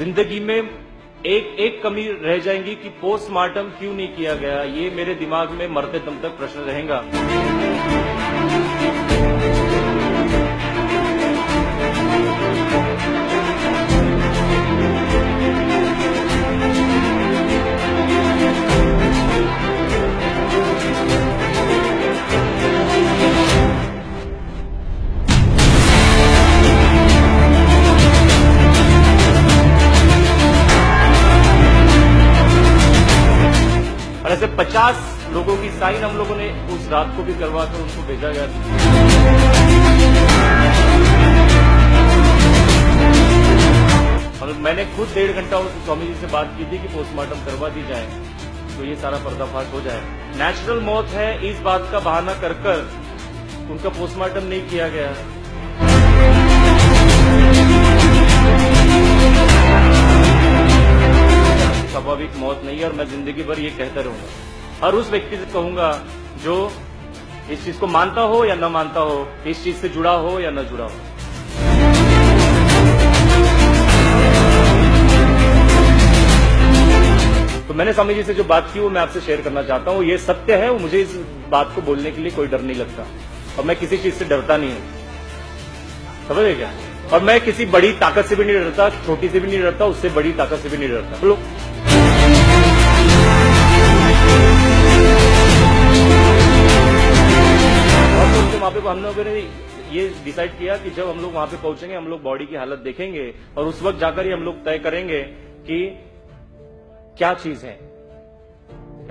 जिंदगी में एक कमी रह जाएंगी कि पोस्टमार्टम क्यों नहीं किया गया। ये मेरे दिमाग में मरते दम तक प्रश्न रहेगा। और ऐसे 50 लोगों की साइन हम लोगों ने उस रात को भी करवा कर उनको भेजा गया। और मैंने खुद 1.5 घंटा स्वामी जी से बात की थी कि पोस्टमार्टम करवा दी जाए तो ये सारा पर्दाफाश हो जाए। नेचुरल मौत है इस बात का बहाना कर उनका पोस्टमार्टम नहीं किया गया। स्वाभाविक मौत नहीं है और मैं जिंदगी भर ये कहता रहूंगा। और उस व्यक्ति से कहूंगा जो इस चीज को मानता हो या न मानता हो, इस चीज से जुड़ा हो या न जुड़ा हो। तो मैंने स्वामी जी से जो बात की वो मैं आपसे शेयर करना चाहता हूँ। ये सत्य है, वो मुझे इस बात को बोलने के लिए कोई डर नहीं लगता और मैं किसी चीज से डरता नहीं हूं। समझे क्या? और मैं किसी बड़ी ताकत से भी नहीं डरता, छोटी से भी नहीं डरता, उससे बड़ी ताकत से भी नहीं डरता। लोग वहां पे हम लोगों ने ये डिसाइड किया कि जब हम लोग वहां पे पहुंचेंगे हम लोग बॉडी की हालत देखेंगे और उस वक्त जाकर ही हम लोग तय करेंगे कि क्या चीज है।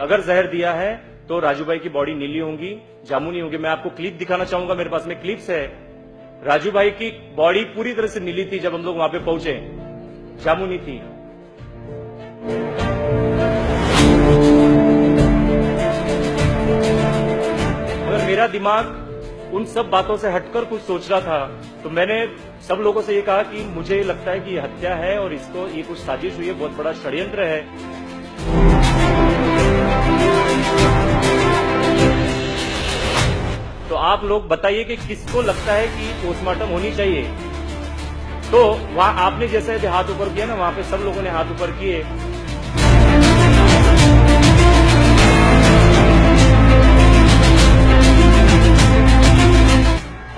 अगर जहर दिया है तो राजू भाई की बॉडी नीली होगी, जामुनी होगी। मैं आपको क्लिप दिखाना चाहूंगा, मेरे पास में क्लिप्स है। राजू भाई की बॉडी पूरी तरह से नीली थी जब हम लोग वहां पे पहुंचे, जामुनी थी। अगर मेरा दिमाग उन सब बातों से हटकर कुछ सोच रहा था तो मैंने सब लोगों से ये कहा कि मुझे लगता है कि ये हत्या है और इसको ये कुछ साजिश हुई है, बहुत बड़ा षड्यंत्र है। तो आप लोग बताइए कि किसको लगता है कि पोस्टमार्टम होनी चाहिए। तो वहां आपने जैसे हाथ ऊपर किया ना, वहां पे सब लोगों ने हाथ ऊपर किए।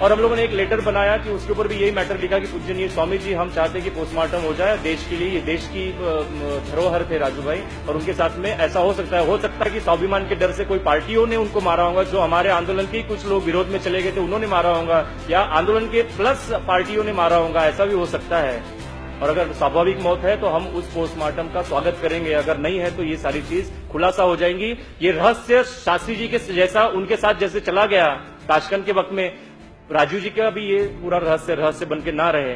और हम लोगों ने एक लेटर बनाया कि उसके ऊपर भी यही मैटर लिखा कि पूजनीय स्वामी जी, हम चाहते हैं कि पोस्टमार्टम हो जाए देश के लिए। ये देश की धरोहर थे राजू भाई और उनके साथ में ऐसा हो सकता है कि स्वाभिमान के डर से कोई पार्टियों ने उनको मारा होगा, जो हमारे आंदोलन के कुछ लोग विरोध में चले गए थे उन्होंने मारा होगा, या आंदोलन के प्लस पार्टियों ने मारा होगा, ऐसा भी हो सकता है। और अगर स्वाभाविक मौत है तो हम उस पोस्टमार्टम का स्वागत करेंगे, अगर नहीं है तो ये सारी चीज खुलासा हो जाएंगी। ये रहस्य शास्त्री जी के जैसा उनके साथ जैसे चला गया ताशकंद के वक्त में, राजू जी का भी ये पूरा रहस्य बन के ना रहे।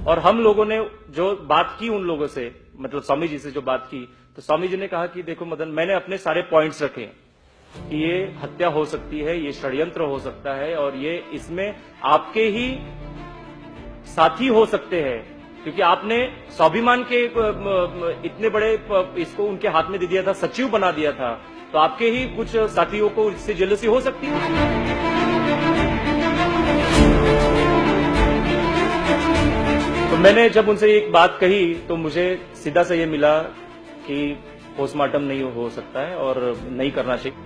और हम लोगों ने जो बात की उन लोगों से, मतलब स्वामी जी से जो बात की, तो स्वामी जी ने कहा कि देखो मदन, मैंने अपने सारे पॉइंट्स रखे कि ये हत्या हो सकती है, ये षड्यंत्र हो सकता है और ये इसमें आपके ही साथी हो सकते हैं, क्योंकि आपने स्वाभिमान के इतने बड़े इसको उनके हाथ में दे दिया था, सचिव बना दिया था, तो आपके ही कुछ साथियों को इससे जेलसी हो सकती है। तो मैंने जब उनसे एक बात कही तो मुझे सीधा से ये मिला कि पोस्टमार्टम नहीं हो सकता है और नहीं करना चाहिए।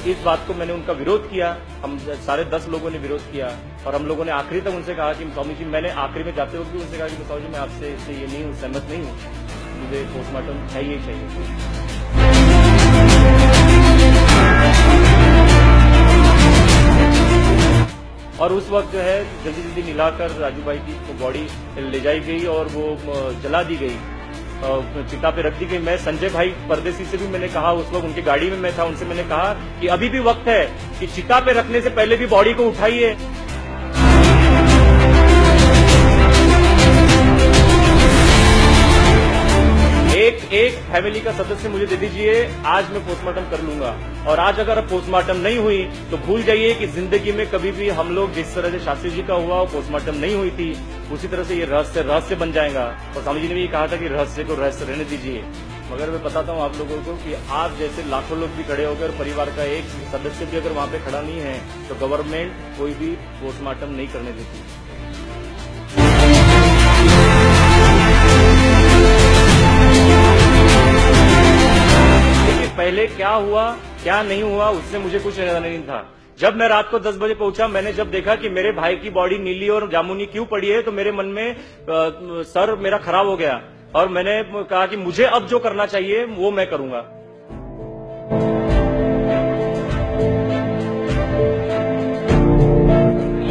इस बात को मैंने उनका विरोध किया, हम सारे 10 लोगों ने विरोध किया और हम लोगों ने आखिरी तक उनसे कहा कि स्वामी जी, मैंने आखिरी में जाते वक्त भी उनसे कहा कि स्वामी जी मैं आपसे इससे ये नहीं हूं, सहमत नहीं हूं, मुझे पोस्टमार्टम चाहिए। और उस वक्त जो है जल्दी मिलाकर राजू भाई की बॉडी ले जाई गई और वो जला दी गई, चिता पे रख दी गई। मैं संजय भाई परदेसी से भी मैंने कहा, उस वक्त उनकी गाड़ी में मैं था, उनसे मैंने कहा कि अभी भी वक्त है कि चिता पे रखने से पहले भी बॉडी को उठाइए। एक एक फैमिली का सदस्य मुझे दे दीजिए, आज मैं पोस्टमार्टम कर लूंगा। और आज अगर पोस्टमार्टम नहीं हुई तो भूल जाइए कि जिंदगी में कभी भी हम लोग जिस तरह से शास्त्री जी का हुआ पोस्टमार्टम नहीं हुई थी, उसी तरह से ये रहस्य बन जाएगा। और स्वामी जी ने भी कहा था कि रहस्य को रहस्य रहने दीजिए। मगर मैं बताता हूँ आप लोगों को कि आप जैसे लाखों लोग भी खड़े होकर, परिवार का एक सदस्य भी अगर वहां पे खड़ा नहीं है तो गवर्नमेंट कोई भी पोस्टमार्टम नहीं करने देती। लेकिन पहले क्या हुआ क्या नहीं हुआ उससे मुझे कुछ लेना नहीं था। जब मैं रात को 10 बजे पहुंचा, मैंने जब देखा कि मेरे भाई की बॉडी नीली और जामुनी क्यों पड़ी है, तो मेरे मन में सर मेरा खराब हो गया और मैंने कहा कि मुझे अब जो करना चाहिए वो मैं करूंगा।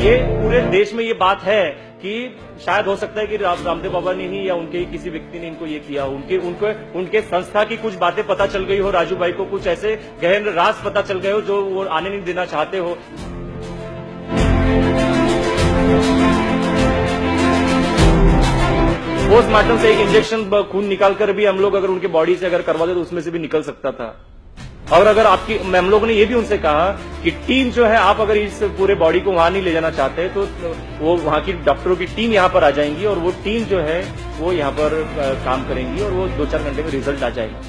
ये पूरे देश में ये बात है कि शायद हो सकता है कि रामदेव बाबा ने ही या उनके किसी व्यक्ति ने इनको ये किया, उनके संस्था की कुछ बातें पता चल गई हो, राजू भाई को कुछ ऐसे गहन राज पता चल गए हो जो वो आने नहीं देना चाहते हो। पोस्टमार्टम से एक इंजेक्शन खून निकाल कर भी हम लोग अगर उनके बॉडी से अगर करवा दे तो उसमें से भी निकल सकता था। और अगर आपकी, हम लोगों ने ये भी उनसे कहा कि टीम जो है, आप अगर इस पूरे बॉडी को वहां नहीं ले जाना चाहते तो वो वहां की डॉक्टरों की टीम यहां पर आ जाएंगी और वो टीम जो है वो यहां पर काम करेंगी और वो 2-4 घंटे में रिजल्ट आ जाएगा।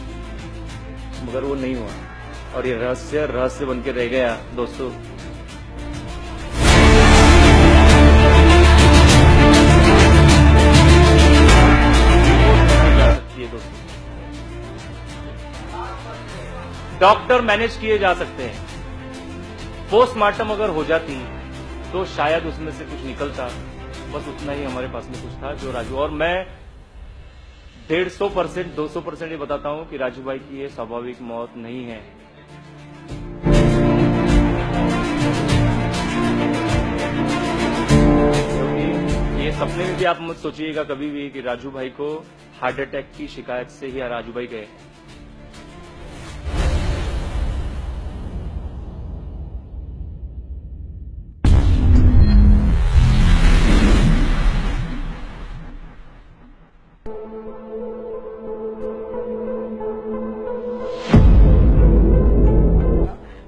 मगर वो नहीं हुआ और ये रहस्य बन के रह गया दोस्तों। डॉक्टर मैनेज किए जा सकते हैं। पोस्टमार्टम अगर हो जाती तो शायद उसमें से कुछ निकलता। बस उतना ही हमारे पास में कुछ था जो राजू, और मैं 150% 200% ये बताता हूं कि राजू भाई की ये स्वाभाविक मौत नहीं है। क्योंकि ये सपने में भी आप मत सोचिएगा कभी भी कि राजू भाई को हार्ट अटैक की शिकायत से ही राजू भाई गए।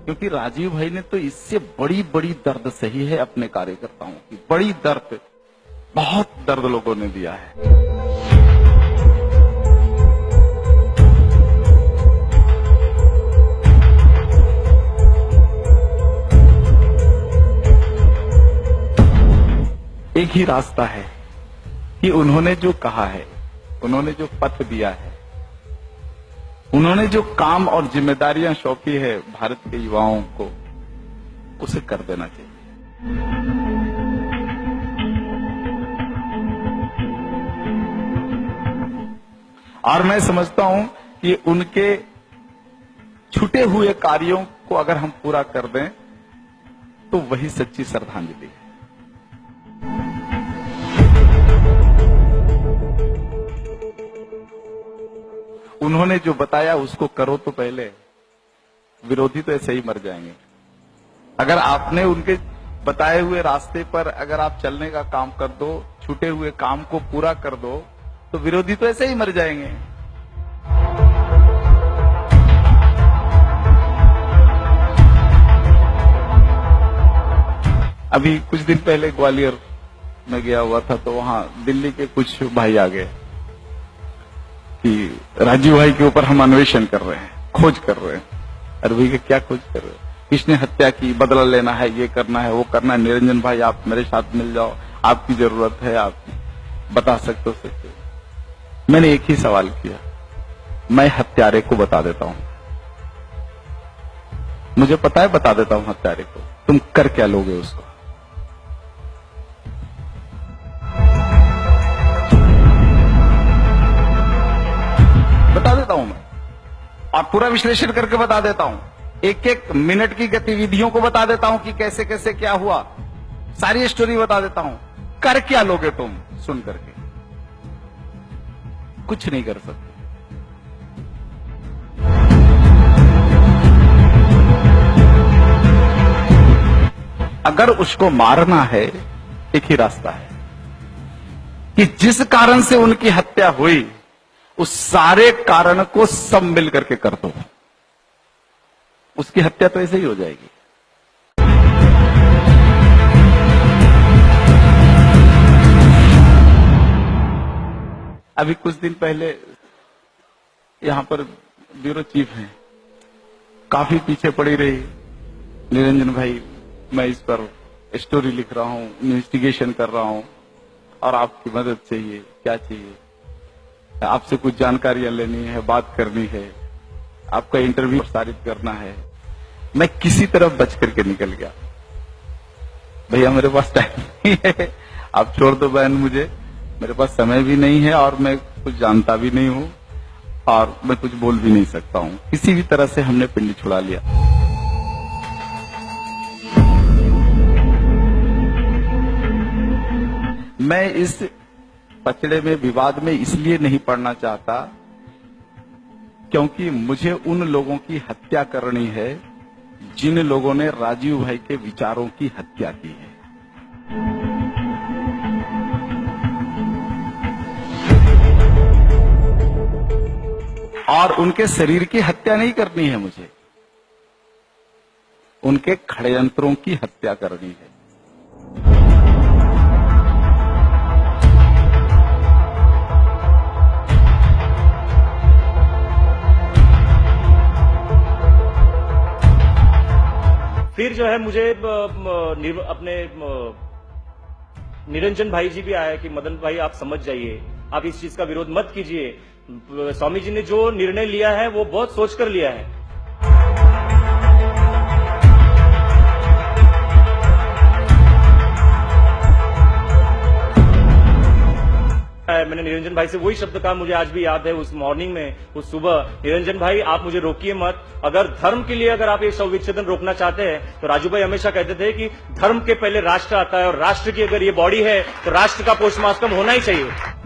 क्योंकि राजीव भाई ने तो इससे बड़ी बड़ी दर्द सही है अपने कार्यकर्ताओं की, बड़ी दर्द, बहुत दर्द लोगों ने दिया है। एक ही रास्ता है कि उन्होंने जो कहा है, उन्होंने जो पथ दिया है, उन्होंने जो काम और जिम्मेदारियां सौंपी है भारत के युवाओं को, उसे कर देना चाहिए। और मैं समझता हूं कि उनके छूटे हुए कार्यों को अगर हम पूरा कर दें तो वही सच्ची श्रद्धांजलि है। उन्होंने जो बताया उसको करो तो पहले, विरोधी तो ऐसे ही मर जाएंगे। अगर आपने उनके बताए हुए रास्ते पर अगर आप चलने का काम कर दो, छूटे हुए काम को पूरा कर दो, तो विरोधी तो ऐसे ही मर जाएंगे। अभी कुछ दिन पहले ग्वालियर में गया हुआ था तो वहां दिल्ली के कुछ भाई आ गए कि राजीव भाई के ऊपर हम अन्वेषण कर रहे हैं, खोज कर रहे हैं। अरे भाई क्या खोज कर रहे हैं? किसने हत्या की, बदला लेना है, ये करना है, वो करना है। निरंजन भाई आप मेरे साथ मिल जाओ, आपकी जरूरत है, आप बता सकते हो सकते। मैंने एक ही सवाल किया, मैं हत्यारे को बता देता हूं, मुझे पता है, बता देता हूं हत्यारे को, तुम कर क्या लोगे उसको? बता देता हूं मैं, और पूरा विश्लेषण करके बता देता हूं, एक एक मिनट की गतिविधियों को बता देता हूं कि कैसे कैसे क्या हुआ, सारी स्टोरी बता देता हूं। कर क्या लोगे तुम सुन करके? कुछ नहीं कर सकते। अगर उसको मारना है, एक ही रास्ता है कि जिस कारण से उनकी हत्या हुई उस सारे कारण को सब मिल करके कर दो, उसकी हत्या तो ऐसे ही हो जाएगी। अभी कुछ दिन पहले यहां पर ब्यूरो चीफ हैं, काफी पीछे पड़ी रही निरंजन भाई, मैं इस पर स्टोरी लिख रहा हूं, इन्वेस्टिगेशन कर रहा हूं और आपकी मदद चाहिए, क्या चाहिए, आपसे कुछ जानकारियां लेनी है, बात करनी है, आपका इंटरव्यू प्रसारित करना है। मैं किसी तरफ बच करके निकल गया, भैया मेरे पास टाइम नहीं है, आप छोड़ दो बहन, मुझे मेरे पास समय भी नहीं है और मैं कुछ जानता भी नहीं हूं और मैं कुछ बोल भी नहीं सकता हूं। किसी भी तरह से हमने पिंडी छुड़ा लिया। मैं इस पचड़े में, विवाद में इसलिए नहीं पड़ना चाहता क्योंकि मुझे उन लोगों की हत्या करनी है जिन लोगों ने राजीव भाई के विचारों की हत्या की है। और उनके शरीर की हत्या नहीं करनी है मुझे, उनके षड्यंत्रों की हत्या करनी है। फिर जो है मुझे अपने निरंजन भाई जी भी आया कि मदन भाई आप समझ जाइए, आप इस चीज का विरोध मत कीजिए, स्वामी जी ने जो निर्णय लिया है वो बहुत सोचकर लिया है। मैंने निरंजन भाई से वही शब्द कहा, मुझे आज भी याद है, उस मॉर्निंग में, उस सुबह, निरंजन भाई आप मुझे रोकिए मत, अगर धर्म के लिए अगर आप ये शव विच्छेदन रोकना चाहते हैं तो राजू भाई हमेशा कहते थे कि धर्म के पहले राष्ट्र आता है और राष्ट्र की अगर ये बॉडी है तो राष्ट्र का पोस्टमार्टम होना ही चाहिए।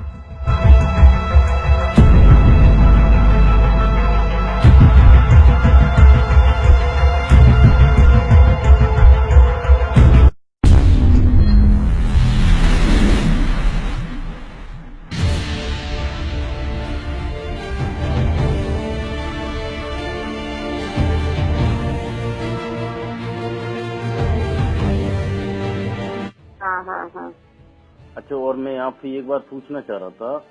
हाँ। अच्छा, और मैं आपसे एक बात पूछना चाह रहा था,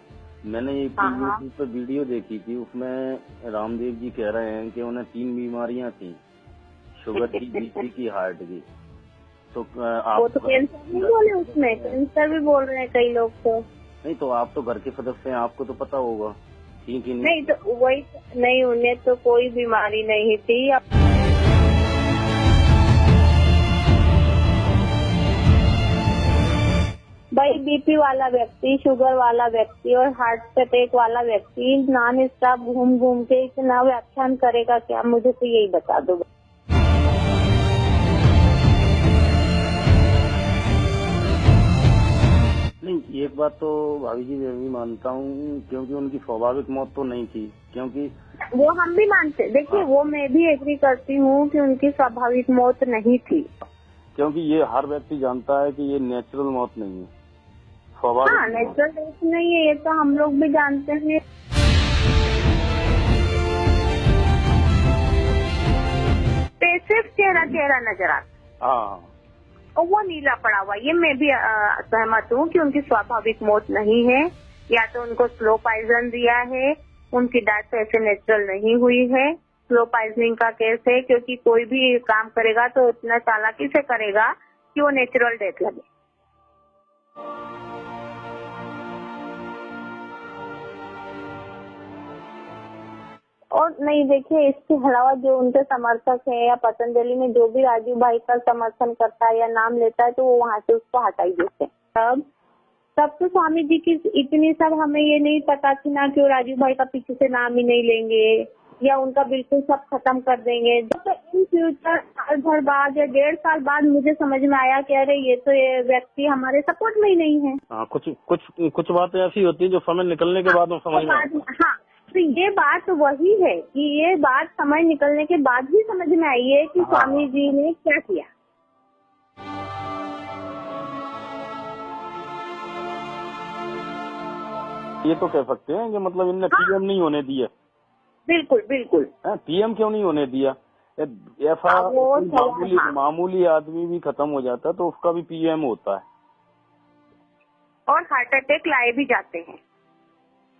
मैंने एक यूट्यूब पे वीडियो देखी थी, उसमें रामदेव जी कह रहे हैं कि उन्हें 3 बीमारियां थी, शुगर की, बीपी की, हार्ट की। तो आप वो तो कैंसर भी बोले, उसमें कैंसर भी बोल रहे हैं कई लोग। तो नहीं, तो आप तो घर के सदस्य हैं, आपको तो पता होगा। ठीक ही नहीं तो वही नहीं, उन्हें तो कोई बीमारी नहीं थी। भाई बीपी वाला व्यक्ति, शुगर वाला व्यक्ति और हार्ट अटैक वाला व्यक्ति नॉन स्टॉप घूम घूम के इतना व्याख्यान करेगा क्या, मुझे तो यही बता दो। नहीं, एक बात तो भाभी जी मैं भी मानता हूँ, क्योंकि उनकी स्वाभाविक मौत तो नहीं थी, क्योंकि वो हम भी मानते, देखिए वो मैं भी एग्री करती हूँ कि उनकी स्वाभाविक मौत नहीं थी, क्योंकि ये हर व्यक्ति जानता है कि ये नेचुरल मौत नहीं है, हाँ नेचुरल डेथ नहीं है, ये तो हम लोग भी जानते हैं। सिर्फ चेहरा नजर आता, हाँ, और वो नीला पड़ा हुआ, ये मैं भी सहमत हूँ कि उनकी स्वाभाविक मौत नहीं है, या तो उनको स्लो पॉइजन दिया है, उनकी डेथ ऐसे नेचुरल नहीं हुई है, स्लो पॉइजनिंग का केस है, क्योंकि कोई भी काम करेगा तो इतना चालाकी से करेगा कि वो नेचुरल डेथ लगे। और नहीं, देखिए इसके अलावा जो उनके समर्थक है या पतंजलि में जो भी राजीव भाई का समर्थन करता है या नाम लेता है तो वो वहाँ से उसको हटा ही देते हैं। तब तो स्वामी जी की इतनी सब हमें ये नहीं पता थी ना कि वो राजीव भाई का पीछे से नाम ही नहीं लेंगे या उनका बिल्कुल सब खत्म कर देंगे। तो इन फ्यूचर साल भर बाद या 1.5 साल बाद मुझे समझ में आया कि अरे ये तो ये व्यक्ति हमारे सपोर्ट में ही नहीं है। हाँ, कुछ बातें ऐसी होती है जो समय निकलने के बाद समझ में आती है। हाँ, तो ये बात वही है कि ये बात समय निकलने के बाद ही समझ में आई है कि स्वामी जी ने क्या किया। ये तो कह सकते हैं कि मतलब इनने पीएम नहीं होने दिया। बिल्कुल बिल्कुल। पीएम क्यों नहीं होने दिया? ऐसा मामूली आदमी भी खत्म हो जाता है तो उसका भी पीएम होता है। और हार्ट अटैक लाए भी जाते हैं।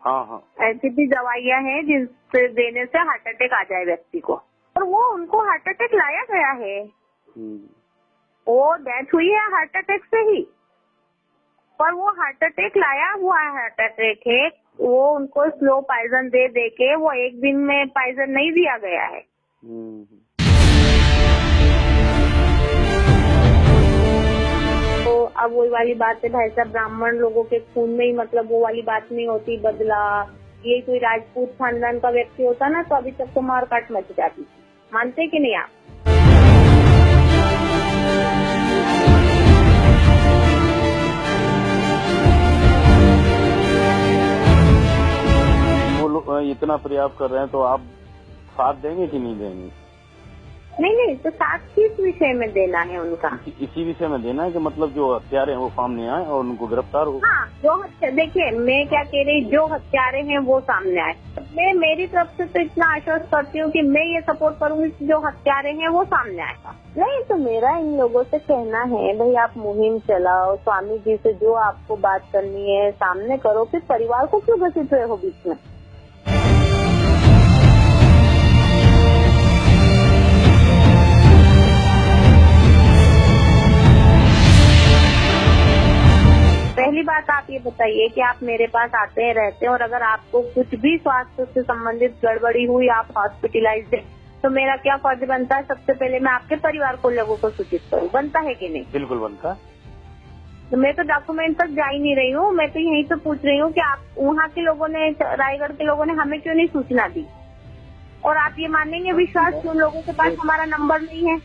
हाँ हाँ, ऐसी भी दवाइयाँ हैं जिससे देने से हार्ट अटैक आ जाए व्यक्ति को, और वो उनको हार्ट अटैक लाया गया है। वो डेथ हुई है हार्ट अटैक से ही, पर वो हार्ट अटैक लाया हुआ हार्ट अटैक है। वो उनको स्लो पॉइजन दे दे के वो एक दिन में पॉइजन नहीं दिया गया है। तो अब वही वाली बात है भाई साहब, ब्राह्मण लोगों के खून में ही मतलब वो वाली बात नहीं होती बदला। ये कोई राजपूत खानदान का व्यक्ति होता ना तो अभी तक तो मार काट मच जाती थी। मानते कि नहीं आप? वो लोग इतना प्रयास कर रहे हैं तो आप साथ देंगे कि नहीं देंगे? नहीं, तो साथ किस विषय में देना है उनका? इसी विषय में देना है कि मतलब जो हत्यारे हैं वो सामने आए और उनको गिरफ्तार हो। हाँ, जो देखिए मैं क्या कह रही, जो हत्यारे हैं वो सामने आए। मैं मेरी तरफ से तो इतना आश्वस्त करती हूँ कि मैं ये सपोर्ट करूंगी कि जो हत्यारे हैं वो सामने आएगा। नहीं तो मेरा इन लोगों से कहना है भाई आप मुहिम चलाओ, स्वामी जी से जो आपको बात करनी है सामने करो, फिर परिवार को क्यों घसीट रहे हो बीच में? पहली बात आप ये बताइए कि आप मेरे पास आते हैं रहते हैं और अगर आपको कुछ भी स्वास्थ्य से संबंधित गड़बड़ी हुई, आप हॉस्पिटलाइज्ड है, तो मेरा क्या फर्ज बनता है? सबसे पहले मैं आपके परिवार को लोगों को सूचित करूँ। बनता है कि नहीं? बिल्कुल बनता है। तो मैं तो डॉक्यूमेंट तक जा ही नहीं रही हूँ, मैं तो यहीं तो पूछ रही हूँ कि आप वहाँ के लोगों ने, रायगढ़ के लोगों ने हमें क्यों नहीं सूचना दी? और आप ये मानेंगे विश्वास कि उन लोगों के पास हमारा नंबर नहीं है।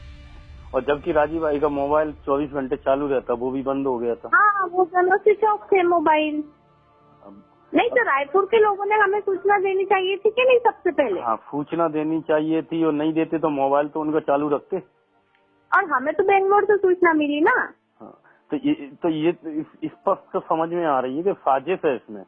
और जबकि राजीव भाई का मोबाइल 24 घंटे चालू रहता, वो भी बंद हो गया था। हाँ, वो दोनों स्विच ऑफ थे मोबाइल। नहीं तो रायपुर के लोगों ने हमें सूचना देनी चाहिए थी कि नहीं सबसे पहले? हाँ, सूचना देनी चाहिए थी और नहीं देते तो मोबाइल तो उनका चालू रखते। और हमें तो बेंगलोर से सूचना मिली ना। हाँ, तो ये स्पष्ट समझ में आ रही है कि साजिश है इसमें।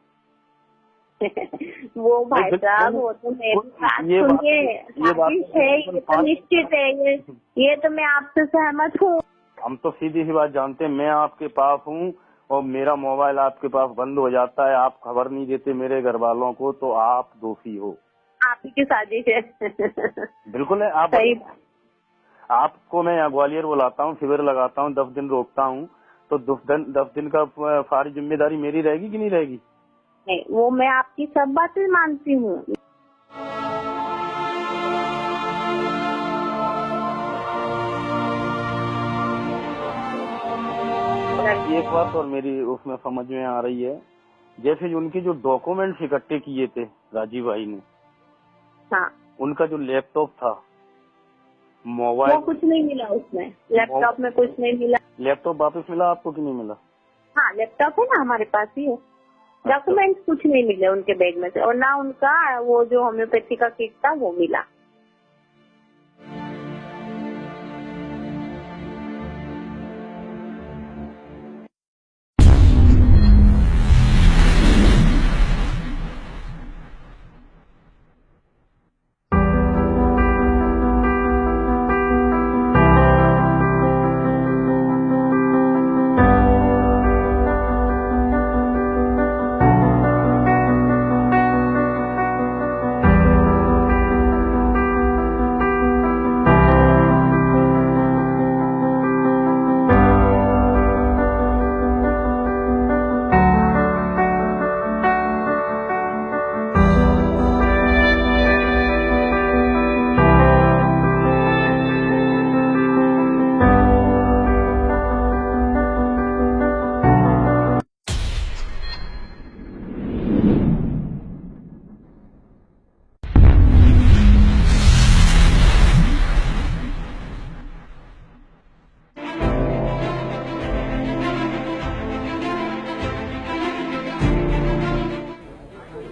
वो भाई साहब वो तो मेरी बात सुनिए, साजिश है ये तो निश्चित है, ये तो मैं आपसे सहमत हूँ। हम तो सीधी सी बात जानते हैं, मैं आपके पास हूँ और मेरा मोबाइल आपके पास बंद हो जाता है, आप खबर नहीं देते मेरे घर वालों को, तो आप दोषी हो। आप ही की साजिश है। बिल्कुल है। आप सही। आपको मैं यहाँ ग्वालियर बुलाता हूँ, शिविर लगाता हूँ, 10 दिन रोकता हूँ, तो 10 दिन का सारी जिम्मेदारी मेरी रहेगी कि नहीं रहेगी? नहीं, वो मैं आपकी सब बातें मानती हूँ। एक बात और मेरी उसमें समझ में आ रही है, जैसे उनके जो डॉक्यूमेंट्स इकट्ठे किए थे राजीव भाई ने, हाँ, उनका जो लैपटॉप था, मोबाइल, वो कुछ नहीं मिला उसमें। लैपटॉप में कुछ नहीं मिला। लैपटॉप वापस मिला आपको कि नहीं मिला? हाँ, लैपटॉप है ना हमारे पास ही है। डॉक्यूमेंट्स कुछ नहीं मिले उनके बैग में से, और ना उनका वो जो होम्योपैथी का किट था वो मिला।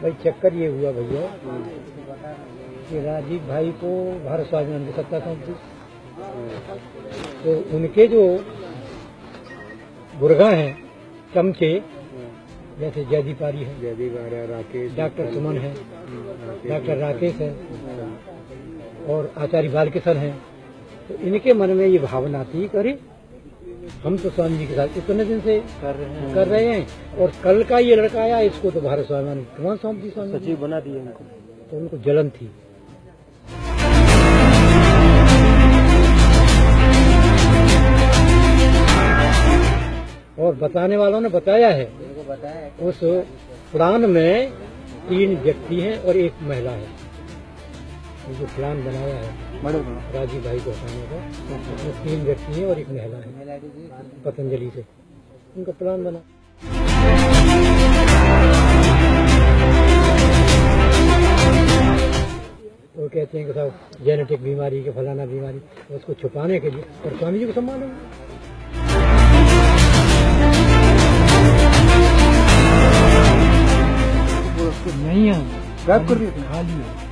भाई चक्कर ये हुआ भैया कि राजीव भाई को भारत स्वाभिमान की सत्ता सौंप दी, तो उनके जो गुर्गा हैं चमचे जैसे जयदीप आर्य है, राकेश, डॉक्टर सुमन है, डॉक्टर राकेश है और आचार्य बालकिशन है। तो इनके मन में ये भावना थी, करे हम तो स्वामी जी के साथ इतने दिन से कर रहे हैं और कल का ये लड़का आया, इसको तो भारत स्वाभिमान प्रमाण सौंप दी, स्वामी सचिव बना दिए उनको। तो उनको जलन थी। और बताने वालों ने बताया है, उस प्लान में 3 व्यक्ति हैं और 1 महिला है। जो प्लान बनाया है राजीव भाई को हटाने का, उसमें 3 व्यक्ति हैं और 1 महिला है। पतंजलि से उनका प्लान बना। वो कहते हैं कि साहब जेनेटिक बीमारी के फलाना बीमारी, उसको छुपाने के लिए, और स्वामी जी को सम्मान है। नहीं है, गायब कर दिए, खाली है।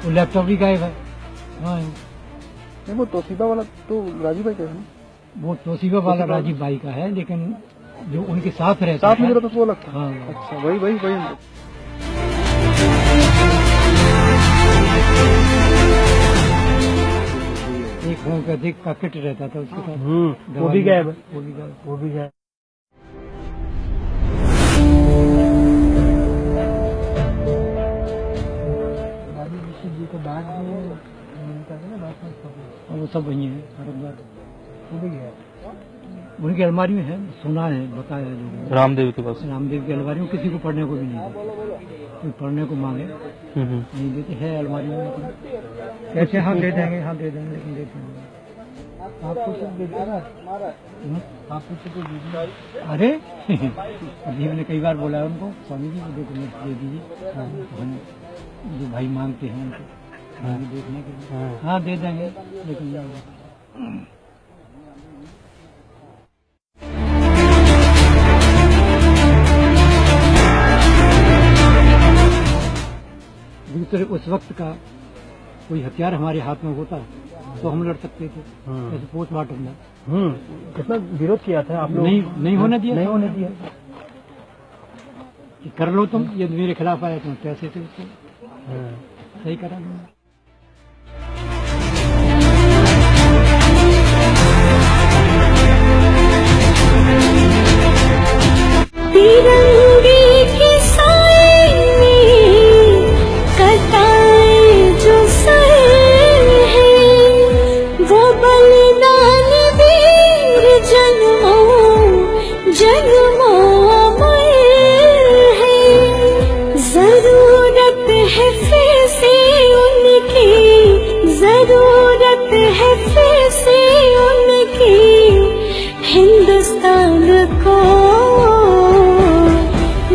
वो लैपटॉप भी गायब है। हाँ, नहीं वो तोसीबा वाला तो राजीव भाई का है ना? वो तोसीबा वाला राजीव भाई का है, लेकिन जो उनके साथ रहता साथ में रहता वो अलग था। हाँ, अच्छा, वही एक होम्योपैथिक का किट रहता था उसके साथ। वो भी गायब है। वो भी गायब। जी को बैग में वो सब वही है, वो भी है। उनकी अलमारी में है, सुना है, बताया है लोगों। रामदेव के पास, रामदेव की अलमारी में किसी को पढ़ने को भी नहीं है। कोई पढ़ने को मांगे नहीं देते, है अलमारी में। कैसे हाँ दे देंगे, लेकिन देते हैं। आपको सब दे देना, आपको सब दे दीजिए। अरे अजीब ने कई बार बोला है उनको, स्वामी जी को दे दीजिए। हम जो भाई मांगते हैं उनको देखने के लिए, हाँ दे देंगे, लेकिन दूसरे उस वक्त का कोई हथियार हमारे हाथ में होता तो हम लड़ सकते थे। जैसे पोस्टमार्टम में कितना विरोध किया था आप लोग? नहीं होने दिया, कि कर लो तुम, ये मेरे खिलाफ आया तुम कैसे थे उसको सही करा। तिरंगे के साए में कटाए जो सर है, वो बलिदान वीर जन्मों अमर है। जरूरत है फिर से उनकी, जरूरत है फिर से उनकी, हिंदुस्तान को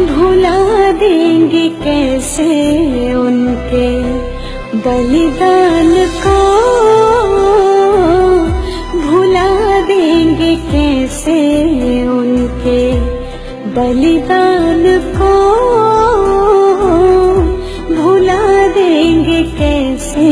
भुला देंगे कैसे उनके बलिदान को, भुला देंगे कैसे उनके बलिदान को, भुला देंगे कैसे